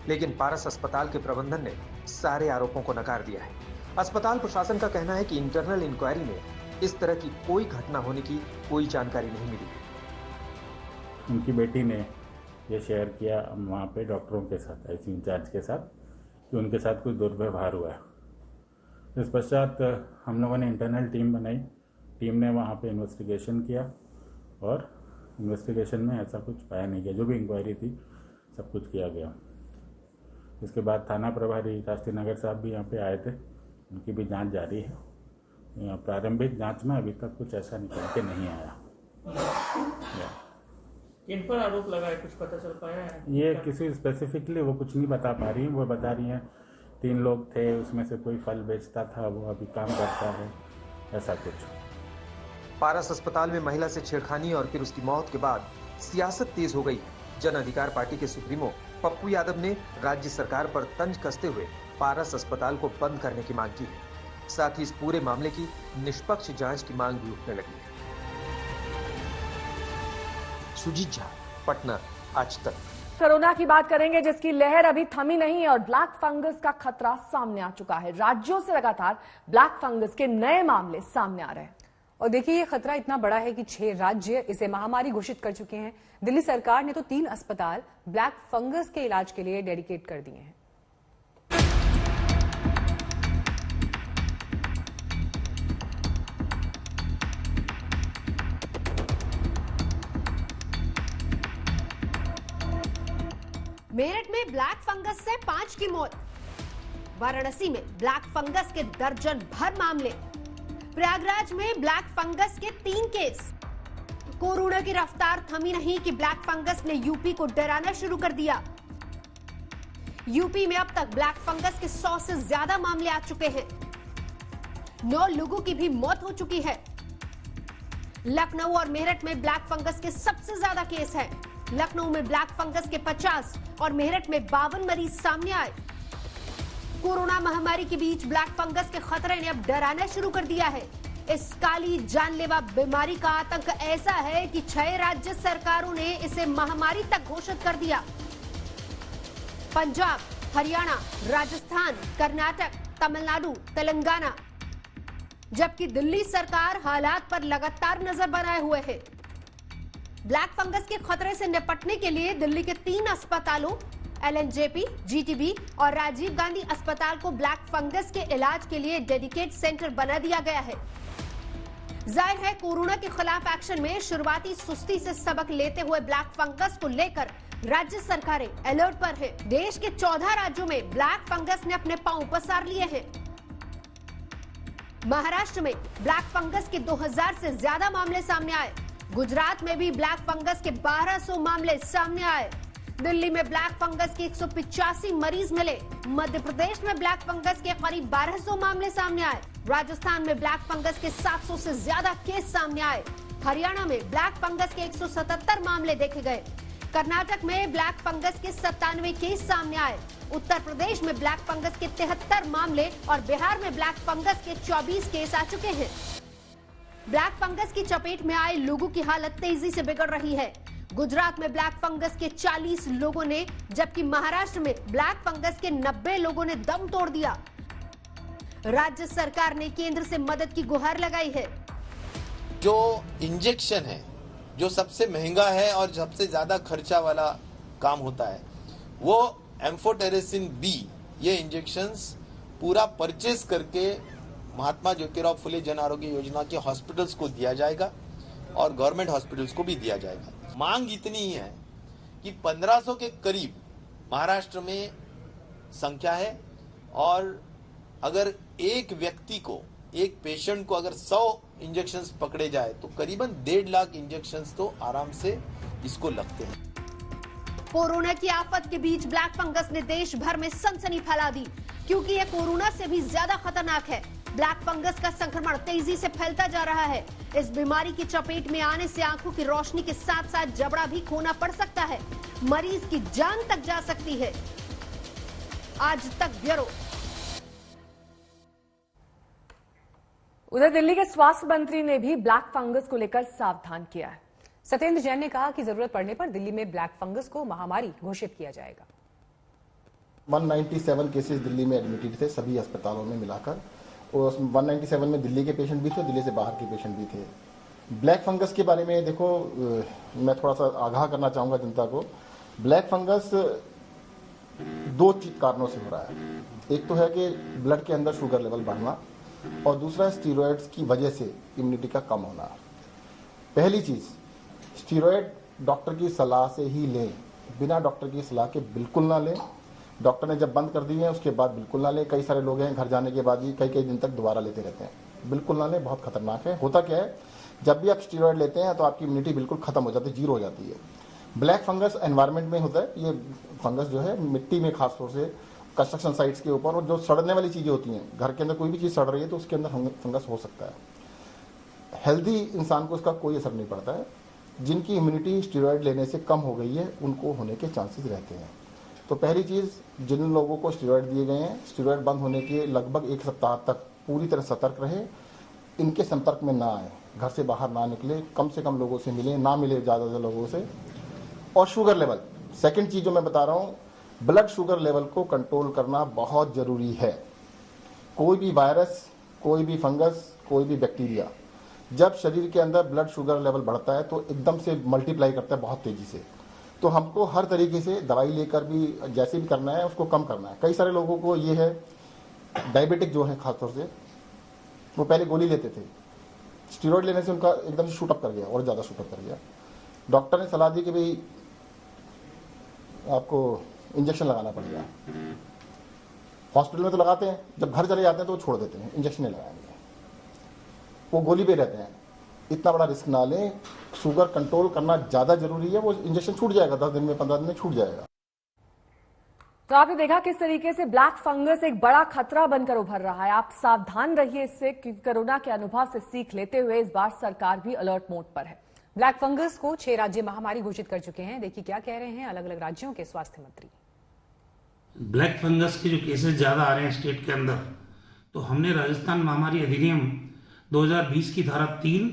Speaker 8: लेकिन पारस अस्पताल के प्रबंधन ने सारे आरोपों को नकार दिया है। अस्पताल प्रशासन का कहना है कि इंटरनल इंक्वायरी में इस तरह की कोई घटना होने की कोई जानकारी नहीं मिली।
Speaker 12: उनकी बेटी ने ये शेयर किया वहाँ पे डॉक्टरों के साथ, आईसीयू इंचार्ज के साथ, कि उनके साथ कुछ दुर्व्यवहार हुआ है। इस पश्चात हम लोगों ने इंटरनल टीम बनाई। टीम ने वहाँ पे इन्वेस्टिगेशन किया और इन्वेस्टिगेशन में ऐसा कुछ पाया नहीं गया। जो भी इंक्वायरी थी सब कुछ किया गया। इसके बाद थाना प्रभारी शास्त्री नगर साहब भी यहाँ पे आए थे, उनकी भी जांच जारी है। प्रारंभिक जांच में अभी तक कुछ ऐसा निकल के नहीं आया।
Speaker 13: किन पर आरोप लगा है, कुछ पता चल पाया है?
Speaker 12: ये किसी स्पेसिफिकली वो कुछ नहीं बता पा रही। वो बता रही हैं 3 लोग थे, उसमें से कोई फल बेचता था, वो अभी काम करता है, ऐसा कुछ।
Speaker 8: पारस अस्पताल में महिला से छेड़खानी और फिर उसकी मौत के बाद सियासत तेज हो गई। जन अधिकार पार्टी के सुप्रीमो पप्पू यादव ने राज्य सरकार पर तंज कसते हुए पारस अस्पताल को बंद करने की मांग की है। साथ ही इस पूरे मामले की निष्पक्ष जांच की मांग भी उठने लगी है। सुजीत झा, पटना, आज तक।
Speaker 1: कोरोना की बात करेंगे, जिसकी लहर अभी थमी नहीं और ब्लैक फंगस का खतरा सामने आ चुका है। राज्यों से लगातार ब्लैक फंगस के नए मामले सामने आ रहे हैं।
Speaker 2: और देखिए, ये खतरा इतना बड़ा है कि 6 राज्य इसे महामारी घोषित कर चुके हैं। दिल्ली सरकार ने तो 3 अस्पताल ब्लैक फंगस के इलाज के लिए डेडिकेट कर दिए हैं।
Speaker 14: मेरठ में ब्लैक फंगस से 5 की मौत। वाराणसी में ब्लैक फंगस के दर्जन भर मामले। प्रयागराज में ब्लैक फंगस के 3 केस। कोरोना की रफ्तार थमी नहीं कि ब्लैक फंगस ने यूपी को डराना शुरू कर दिया। यूपी में अब तक ब्लैक फंगस के 100 से ज्यादा मामले आ चुके हैं। 9 लोगों की भी मौत हो चुकी है। लखनऊ और मेरठ में ब्लैक फंगस के सबसे ज्यादा केस हैं। लखनऊ में ब्लैक फंगस के 50 और मेरठ में 52 मरीज सामने आए। कोरोना महामारी के बीच ब्लैक फंगस के खतरे ने अब डराना शुरू कर दिया है। इस काली जानलेवा बीमारी का आतंक ऐसा है कि 6 राज्य सरकारों ने इसे महामारी तक घोषित कर दिया। पंजाब, हरियाणा, राजस्थान, कर्नाटक, तमिलनाडु, तेलंगाना, जबकि दिल्ली सरकार हालात पर लगातार नजर बनाए हुए है। ब्लैक फंगस के खतरे से निपटने के लिए दिल्ली के 3 अस्पतालों LNJP, GTB और राजीव गांधी अस्पताल को ब्लैक फंगस के इलाज के लिए डेडिकेट सेंटर बना दिया गया है। जाहिर है, कोरोना के खिलाफ एक्शन में शुरुआती सुस्ती से सबक लेते हुए ब्लैक फंगस को लेकर राज्य सरकारें अलर्ट पर है। देश के 14 राज्यों में ब्लैक फंगस ने अपने पांव पसार लिए हैं। महाराष्ट्र में ब्लैक फंगस के 2000 से ज्यादा मामले सामने आए। गुजरात में भी ब्लैक फंगस के 1200 मामले सामने आए। दिल्ली में ब्लैक फंगस के 185 मरीज मिले। मध्य प्रदेश में ब्लैक फंगस के करीब 1200 मामले सामने आए। राजस्थान में ब्लैक फंगस के 700 से ज्यादा केस सामने आए। हरियाणा में ब्लैक फंगस के 177 मामले देखे गए। कर्नाटक में ब्लैक फंगस के 97 केस सामने आए। उत्तर प्रदेश में ब्लैक फंगस के 73 मामले और बिहार में ब्लैक फंगस के 24 केस आ चुके हैं। ब्लैक फंगस की चपेट में आए लोगों की हालत तेजी से बिगड़ रही है। गुजरात में ब्लैक फंगस के 40 लोगों ने, जबकि महाराष्ट्र में ब्लैक फंगस के 90 लोगों ने दम तोड़ दिया। राज्य सरकार ने केंद्र से मदद की गुहार लगाई है।
Speaker 15: जो इंजेक्शन है, जो सबसे महंगा है और सबसे ज्यादा खर्चा वाला काम होता है, वो एम्फोटेरेसिन बी, ये इंजेक्शंस पूरा परचेज करके महात्मा ज्योतिराव फुले जन आरोग्य योजना के हॉस्पिटल्स को दिया जाएगा और गवर्नमेंट हॉस्पिटल्स को भी दिया जाएगा। मांग इतनी ही है कि 1500 के करीब महाराष्ट्र में संख्या है और अगर एक व्यक्ति को, एक पेशेंट को अगर 100 इंजेक्शंस पकड़े जाए तो करीबन 1.5 लाख इंजेक्शंस तो आराम से इसको लगते हैं।
Speaker 14: कोरोना की आफत के बीच ब्लैक फंगस ने देश भर में सनसनी फैला दी, क्योंकि यह कोरोना से भी ज्यादा खतरनाक है। ब्लैक फंगस का संक्रमण तेजी से फैलता जा रहा है। इस बीमारी की चपेट में आने से आंखों की रोशनी के साथ साथ जबड़ा भी खोना पड़ सकता है। मरीज की जान तक जा सकती है। आज तक ब्यूरो।
Speaker 1: उधर दिल्ली के स्वास्थ्य मंत्री ने भी ब्लैक फंगस को लेकर सावधान किया है।
Speaker 2: सत्येंद्र जैन ने कहा कि जरूरत पड़ने पर दिल्ली में ब्लैक फंगस को महामारी घोषित किया जाएगा।
Speaker 16: 197 केसेस दिल्ली में एडमिटेड थे, सभी अस्पतालों में मिलाकर, और 197 में दिल्ली के पेशेंट भी थे, दिल्ली से बाहर के पेशेंट भी थे। ब्लैक फंगस के बारे में देखो, मैं थोड़ा सा आगाह करना चाहूंगा जनता को। ब्लैक फंगस 2 कारणों से हो रहा है। एक तो है कि ब्लड के अंदर शुगर लेवल बढ़ना, और दूसरा स्टीरॉयड्स की वजह से इम्यूनिटी का कम होना। पहली चीज, स्टीरॉयड डॉक्टर की सलाह से ही लें, बिना डॉक्टर की सलाह के बिल्कुल ना लें। डॉक्टर ने जब बंद कर दी है उसके बाद बिल्कुल ना लें। कई सारे लोग हैं घर जाने के बाद भी कई दिन तक दोबारा लेते रहते हैं। बिल्कुल ना लें, बहुत खतरनाक है। होता क्या है, जब भी आप स्टीरॉयड लेते हैं तो आपकी इम्यूनिटी बिल्कुल खत्म हो जाती है, जीरो हो जाती है। ब्लैक फंगस एनवायरमेंट में होता है। ये फंगस जो है मिट्टी में, खासतौर से कंस्ट्रक्शन साइट्स के ऊपर, और जो सड़ने वाली चीजें होती हैं, घर के अंदर कोई भी चीज सड़ रही है तो उसके अंदर फंगस हो सकता है। हेल्दी इंसान को इसका कोई असर नहीं पड़ता है। जिनकी इम्यूनिटी स्टीरॉयड लेने से कम हो गई है उनको होने के चांसेस रहते हैं। तो पहली चीज, जिन लोगों को स्टीरॉयड दिए गए हैं, स्टीरॉयड बंद होने के लगभग 1 सप्ताह तक पूरी तरह सतर्क रहे। इनके संपर्क में ना आए, घर से बाहर ना निकले, कम से कम लोगों से मिले, ना मिले ज्यादा लोगों से। और शुगर लेवल, सेकंड चीज जो मैं बता रहा हूं, ब्लड शुगर लेवल को कंट्रोल करना बहुत जरूरी है। कोई भी वायरस, कोई भी फंगस, कोई भी बैक्टीरिया जब शरीर के अंदर ब्लड शुगर लेवल बढ़ता है तो एकदम से मल्टीप्लाई करता है बहुत तेजी से। तो हमको हर तरीके से दवाई लेकर भी जैसे भी करना है उसको कम करना है। कई सारे लोगों को ये है, डायबिटिक जो है खासतौर से, वो पहले गोली लेते थे, स्टीरॉयड लेने से उनका एकदम से शूट अप कर गया, और ज्यादा शूट अप कर गया। डॉक्टर ने सलाह दी कि भाई आपको इंजेक्शन लगाना पड़ेगा। हॉस्पिटल में तो लगाते हैं, जब घर चले जाते हैं तो वो छोड़ देते हैं, इंजेक्शन नहीं लगाएंगे, वो गोली पे रहते हैं। इतना बड़ा रिस्क ना लें, शुगर कंट्रोल करना ज्यादा जरूरी है। वो इंजेक्शन छूट जाएगा, 10 दिन में, 15 दिन में छूट जाएगा।
Speaker 1: तो आपने देखा किस तरीके से ब्लैक फंगस एक बड़ा खतरा बनकर उभर रहा है। आप सावधान रहिए इससे, क्योंकि कोरोना के अनुभव से सीख लेते हुए इस बार सरकार भी अलर्ट मोड पर है।
Speaker 2: ब्लैक फंगस को 6 राज्य महामारी घोषित कर चुके हैं। देखिए क्या कह रहे हैं अलग अलग राज्यों के स्वास्थ्य मंत्री।
Speaker 17: ब्लैक फंगस के जो केसेस ज्यादा आ रहे हैं स्टेट के अंदर, तो हमने राजस्थान महामारी अधिनियम 2020 की धारा 3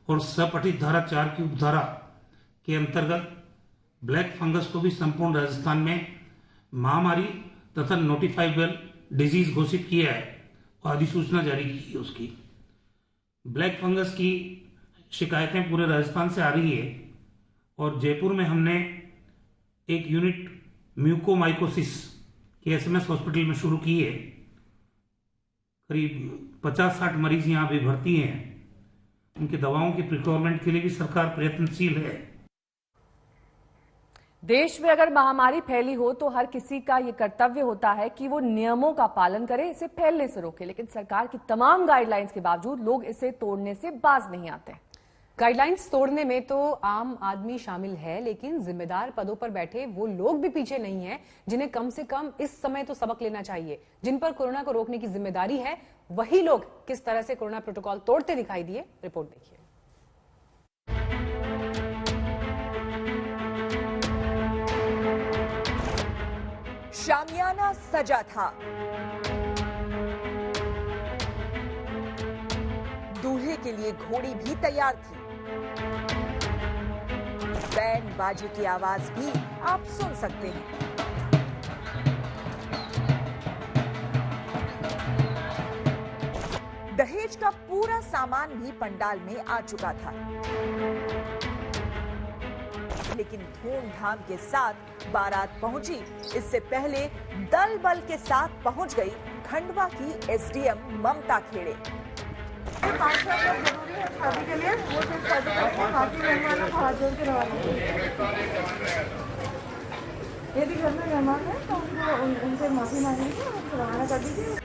Speaker 17: और सपठित धारा 4 की उपधारा के अंतर्गत ब्लैक फंगस को भी संपूर्ण राजस्थान में महामारी तथा नोटिफाइबल डिजीज घोषित किया है और अधिसूचना जारी की है उसकी। ब्लैक फंगस की शिकायतें पूरे राजस्थान से आ रही है, और जयपुर में हमने एक यूनिट म्यूकोमाइकोसिस की SMS हॉस्पिटल में शुरू की है। करीब 50-60 मरीज यहाँ भी भर्ती हैं। उनकी दवाओं की प्रिक्योरमेंट के लिए भी सरकार प्रयत्नशील है।
Speaker 1: देश में अगर महामारी फैली हो तो हर किसी का ये कर्तव्य होता है कि वो नियमों का पालन करे, इसे फैलने से रोके। लेकिन सरकार की तमाम गाइडलाइंस के बावजूद लोग इसे तोड़ने से बाज नहीं आते।
Speaker 2: गाइडलाइंस तोड़ने में तो आम आदमी शामिल है, लेकिन जिम्मेदार पदों पर बैठे वो लोग भी पीछे नहीं हैं, जिन्हें कम से कम इस समय तो सबक लेना चाहिए। जिन पर कोरोना को रोकने की जिम्मेदारी है, वही लोग किस तरह से कोरोना प्रोटोकॉल तोड़ते दिखाई दिए, रिपोर्ट देखिए।
Speaker 18: शामियाना सजा था, दूल्हे के लिए घोड़ी भी तैयार थी, बैंड बाजे की आवाज भी आप सुन सकते हैं। दहेज का पूरा सामान भी पंडाल में आ चुका था, लेकिन धूमधाम के साथ बारात पहुंची। इससे पहले दल बल के साथ पहुंच गई खंडवा की SDM ममता खेड़े।
Speaker 19: जरूरी है शादी के लिए, वो सिर्फ शादी करके माफी मेहमान को हाथ जोड़ के रवाना। यदि घर में मेहमान है तो उनको उनसे माफी मांगेंगे और रवाना कर दीजिए।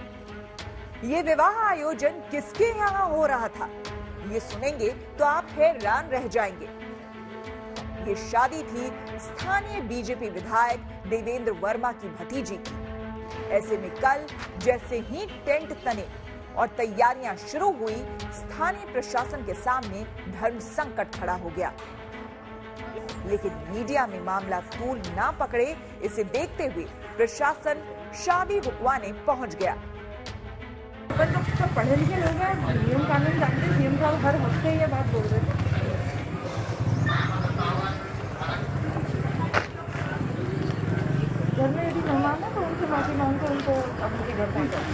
Speaker 18: ये विवाह आयोजन किसके यहाँ हो रहा था, ये सुनेंगे तो आप हैरान रह जाएंगे। ये शादी थी स्थानीय बीजेपी विधायक देवेंद्र वर्मा की भतीजी की। ऐसे में कल जैसे ही टेंट तने और तैयारियां शुरू हुई, स्थानीय प्रशासन के सामने धर्म संकट खड़ा हो गया। लेकिन मीडिया में मामला तूल ना पकड़े, इसे देखते हुए प्रशासन शादी रुकवाने पहुंच गया।
Speaker 19: अपन लोग सब पढ़े लिखे लोग हैं, नियम कानून जानते हैं। सीएम साहब हर हफ्ते ये बात बोल रहे थे। घर में यदि मेहमान है तो उनसे माफी मांगकर उनको अपने घर पहुंचाएं।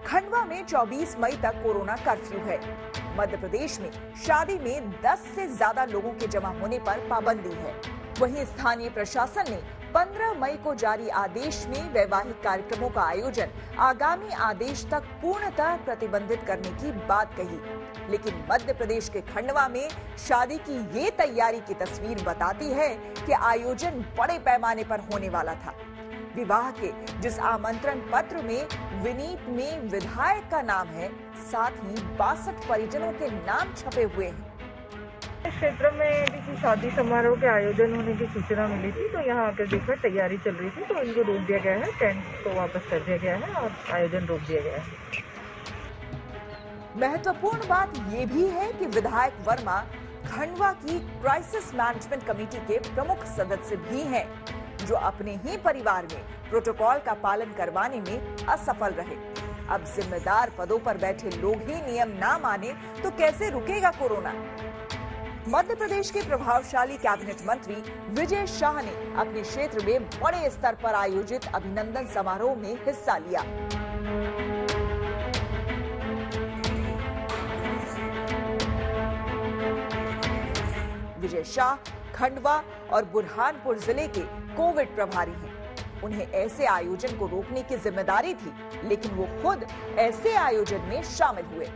Speaker 18: खंडवा में 24 मई तक कोरोना कर्फ्यू है। मध्य प्रदेश में शादी में 10 से ज्यादा लोगों के जमा होने पर पाबंदी है। वहीं स्थानीय प्रशासन ने 15 मई को जारी आदेश में वैवाहिक कार्यक्रमों का आयोजन आगामी आदेश तक पूर्णतः प्रतिबंधित करने की बात कही। लेकिन मध्य प्रदेश के खंडवा में शादी की ये तैयारी की तस्वीर बताती है कि आयोजन बड़े पैमाने पर होने वाला था। विवाह के जिस आमंत्रण पत्र में विनीत में विधायक का नाम है, साथ ही 62 परिजनों के नाम छपे हुए हैं।
Speaker 19: इस क्षेत्र में किसी शादी समारोह के आयोजन होने की सूचना मिली थी, तो यहाँ आकर देखकर तैयारी चल रही थी, तो इनको रोक दिया गया है। टेंट को वापस कर दिया गया है और आयोजन रोक दिया गया है।
Speaker 18: महत्वपूर्ण बात ये भी है कि विधायक वर्मा खंडवा की क्राइसिस मैनेजमेंट कमेटी के प्रमुख सदस्य भी हैं, जो अपने ही परिवार में प्रोटोकॉल का पालन करवाने में असफल रहे। अब जिम्मेदार पदों पर बैठे लोग ही नियम ना माने तो कैसे रुकेगा कोरोना। मध्य प्रदेश के प्रभावशाली कैबिनेट मंत्री विजय शाह ने अपने क्षेत्र में बड़े स्तर पर आयोजित अभिनंदन समारोह में हिस्सा लिया। विजय शाह खंडवा और बुरहानपुर जिले के कोविड प्रभारी हैं। उन्हें ऐसे आयोजन को रोकने की जिम्मेदारी थी, लेकिन वो खुद ऐसे आयोजन में शामिल हुए।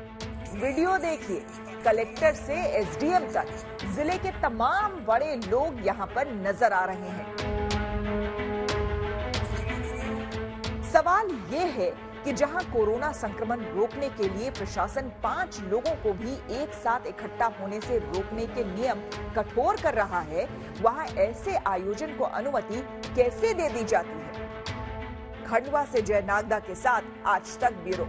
Speaker 18: वीडियो देखिए, कलेक्टर से एसडीएम तक जिले के तमाम बड़े लोग यहाँ पर नजर आ रहे हैं। सवाल ये है कि जहां कोरोना संक्रमण रोकने के लिए प्रशासन 5 लोगों को भी एक साथ इकट्ठा होने से रोकने के नियम कठोर कर रहा है, वहां ऐसे आयोजन को अनुमति कैसे दे दी जाती है। खंडवा से जय नागदा के साथ आज तक ब्यूरो।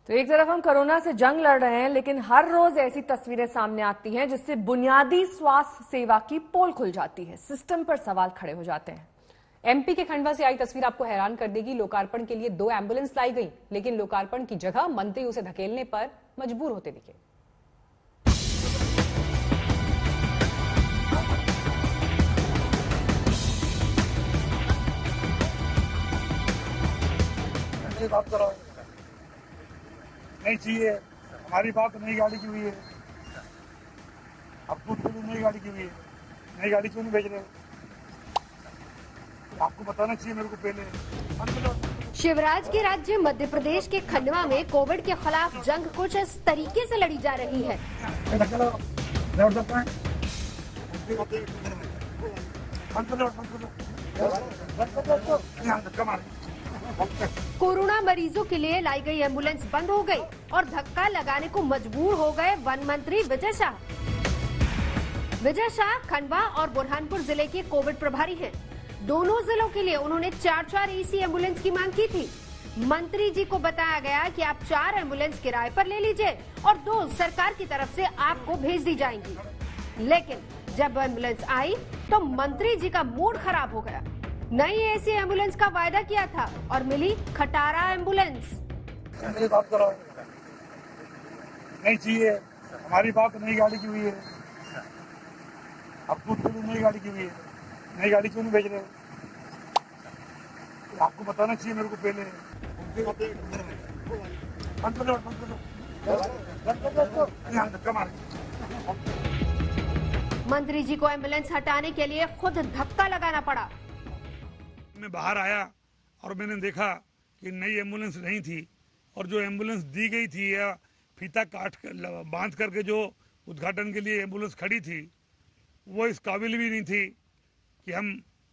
Speaker 1: तो एक तरफ हम कोरोना से जंग लड़ रहे हैं, लेकिन हर रोज ऐसी तस्वीरें सामने आती हैं जिससे बुनियादी स्वास्थ्य सेवा की पोल खुल जाती है, सिस्टम पर सवाल खड़े हो जाते हैं।
Speaker 2: एमपी के खंडवा से आई तस्वीर आपको हैरान कर देगी। लोकार्पण के लिए 2 एम्बुलेंस लाई गई, लेकिन लोकार्पण की जगह मंत्री उसे धकेलने पर मजबूर होते दिखे।
Speaker 20: बात करो नहीं चाहिए, हमारी बात नई गाड़ी की हुई है। अब खुद के लिए नई गाड़ी की हुई है, नई गाड़ी क्यों नहीं भेज रहे? आपको बताना चाहिए मेरे को पहले।
Speaker 14: शिवराज के राज्य मध्य प्रदेश के खंडवा में कोविड के खिलाफ जंग कुछ इस तरीके से लड़ी जा रही है। कोरोना मरीजों के लिए लाई गई एम्बुलेंस बंद हो गई और धक्का लगाने को मजबूर हो गए वन मंत्री विजय शाह। विजय शाह खंडवा और बुरहानपुर जिले के कोविड प्रभारी हैं। दोनों जिलों के लिए उन्होंने 4-4 एसी एम्बुलेंस की मांग की थी। मंत्री जी को बताया गया कि आप 4 एम्बुलेंस किराए पर ले लीजिए और 2 सरकार की तरफ से आपको भेज दी जाएंगी। लेकिन जब एम्बुलेंस आई तो मंत्री जी का मूड खराब हो गया। नई एसी एम्बुलेंस का वायदा किया था और मिली खटारा एम्बुलेंस।
Speaker 20: बात करो नहीं चाहिए, हमारी बात नई गाड़ी की हुई है। अब खुद के लिए नई गाड़ी की हुई है, नई गाड़ी क्यों नहीं भेज रहे? आपको बताना चाहिए मेरे को पहले।
Speaker 14: मंत्री जी को एम्बुलेंस हटाने के लिए खुद धक्का लगाना पड़ा।
Speaker 20: मैं बाहर आया और मैंने देखा कि नई एम्बुलेंस नहीं थी, और जो एम्बुलेंस दी गई थी या फीता काट कर बांध करके जो उद्घाटन के लिए एम्बुलेंस खड़ी थी, वो इस काबिल भी नहीं थी कि हम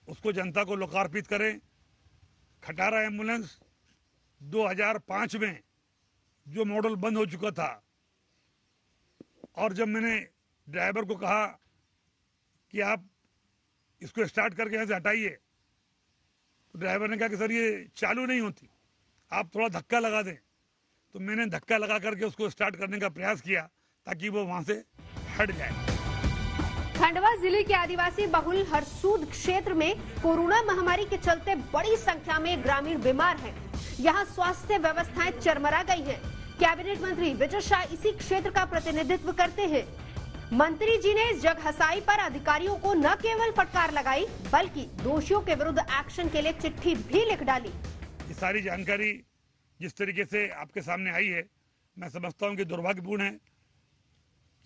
Speaker 20: उसको जनता को लोकार्पित करें। खटारा एम्बुलेंस 2005 में जो मॉडल बंद हो चुका था, और जब मैंने ड्राइवर को कहा कि आप इसको स्टार्ट करके यहाँ से हटाइए, तो ड्राइवर ने कहा कि सर ये चालू नहीं होती, आप थोड़ा धक्का लगा दें। तो मैंने धक्का लगा करके उसको स्टार्ट करने का प्रयास किया ताकि वो वहां से हट जाए।
Speaker 14: खंडवा जिले के आदिवासी बहुल हरसूद क्षेत्र में कोरोना महामारी के चलते बड़ी संख्या में ग्रामीण बीमार हैं। यहां स्वास्थ्य व्यवस्थाएं चरमरा गई हैं। कैबिनेट मंत्री विजय शाह इसी क्षेत्र का प्रतिनिधित्व करते हैं। मंत्री जी ने इस जगहसाई पर अधिकारियों को न केवल फटकार लगाई, बल्कि दोषियों के विरुद्ध एक्शन के लिए चिट्ठी भी लिख डाली।
Speaker 20: ये सारी जानकारी जिस तरीके से आपके सामने आई है, मैं समझता हूं कि दुर्भाग्यपूर्ण है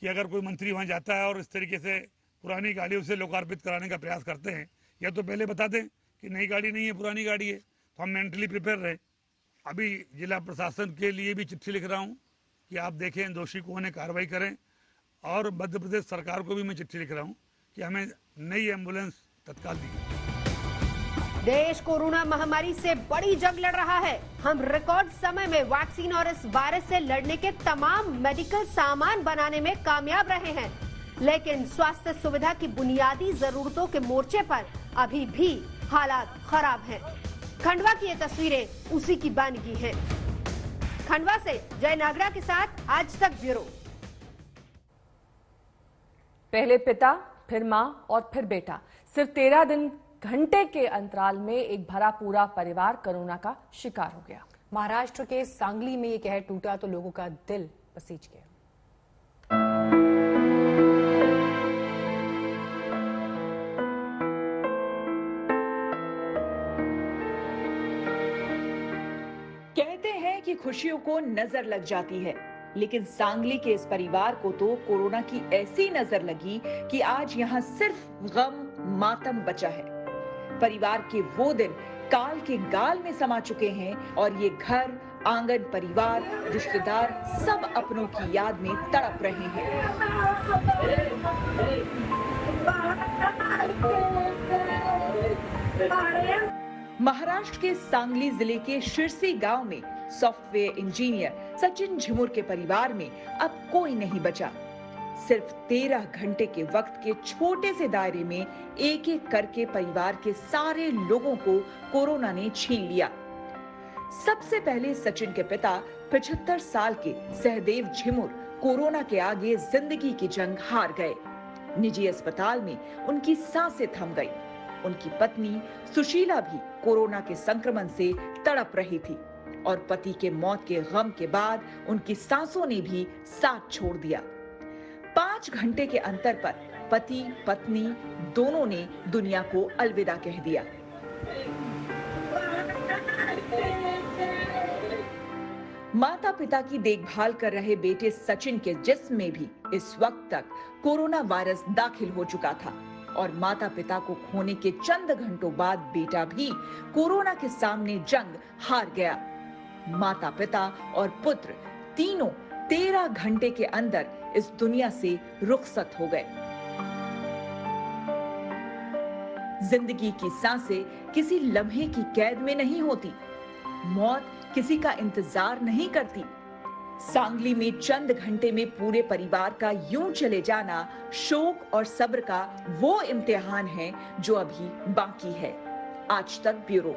Speaker 20: कि अगर कोई मंत्री वहां जाता है और इस तरीके से पुरानी गाड़ियों से लोकार्पित कराने का प्रयास करते हैं, या तो पहले बता दें कि नई गाड़ी नहीं है, पुरानी गाड़ी है, तो हम मेंटली प्रिपेयर रहे। अभी जिला प्रशासन के लिए भी चिट्ठी लिख रहा हूं कि आप देखें, दोषी को उन्हें कार्रवाई करें, और मध्य प्रदेश सरकार को भी मैं चिट्ठी लिख रहा हूं कि हमें नई एम्बुलेंस तत्काल दी।
Speaker 14: देश कोरोना महामारी से बड़ी जंग लड़ रहा है। हम रिकॉर्ड समय में वैक्सीन और इस वायरस से लड़ने के तमाम मेडिकल सामान बनाने में कामयाब रहे हैं, लेकिन स्वास्थ्य सुविधा की बुनियादी जरूरतों के मोर्चे पर अभी भी हालात खराब हैं। खंडवा की ये तस्वीरें उसी की बानगी हैं। खंडवा से जय नागरा के साथ आज तक ब्यूरो।
Speaker 1: पहले पिता, फिर मां और फिर बेटा, सिर्फ 13 घंटे के अंतराल में एक भरा पूरा परिवार कोरोना का शिकार हो गया।
Speaker 2: महाराष्ट्र के सांगली में ये कहर टूटा तो लोगों का दिल पसीज गया।
Speaker 18: कहते हैं कि खुशियों को नजर लग जाती है, लेकिन सांगली के इस परिवार को तो कोरोना की ऐसी नजर लगी कि आज यहाँ सिर्फ गम मातम बचा है। परिवार के वो दिन काल के गाल में समा चुके हैं और ये घर, आंगन, परिवार, रिश्तेदार सब अपनों की याद में तड़प रहे हैं। महाराष्ट्र के सांगली जिले के शिरसी गांव में सॉफ्टवेयर इंजीनियर सचिन झिमुर के परिवार में अब कोई नहीं बचा। सिर्फ 13 घंटे के वक्त के छोटे से दायरे में एक एक करके परिवार के सारे लोगों को कोरोना ने छीन लिया। सबसे पहले सचिन के पिता 75 साल के सहदेव झिमुर कोरोना के आगे जिंदगी की जंग हार गए। निजी अस्पताल में उनकी सांसें थम गई। उनकी पत्नी सुशीला भी कोरोना के संक्रमण से तड़प रही थी और पति के मौत के गम के बाद उनकी सांसों ने भी साथ छोड़ दिया। 5 घंटे के अंतर पर पति पत्नी दोनों ने दुनिया को अलविदा कह दिया। माता पिता की देखभाल कर रहे बेटे सचिन के जिस्म में भी इस वक्त तक कोरोना वायरस दाखिल हो चुका था और माता पिता को खोने के चंद घंटों बाद बेटा भी कोरोना के सामने जंग हार गया। माता पिता और पुत्र तीनों 13 घंटे के अंदर इस दुनिया से रुखसत हो गए। जिंदगी की सांसें किसी लम्हे की कैद में नहीं होती। मौत किसी का इंतजार नहीं करती। सांगली में चंद घंटे में पूरे परिवार का यूं चले जाना शोक और सब्र का वो इम्तिहान है जो अभी बाकी है। आज तक ब्यूरो।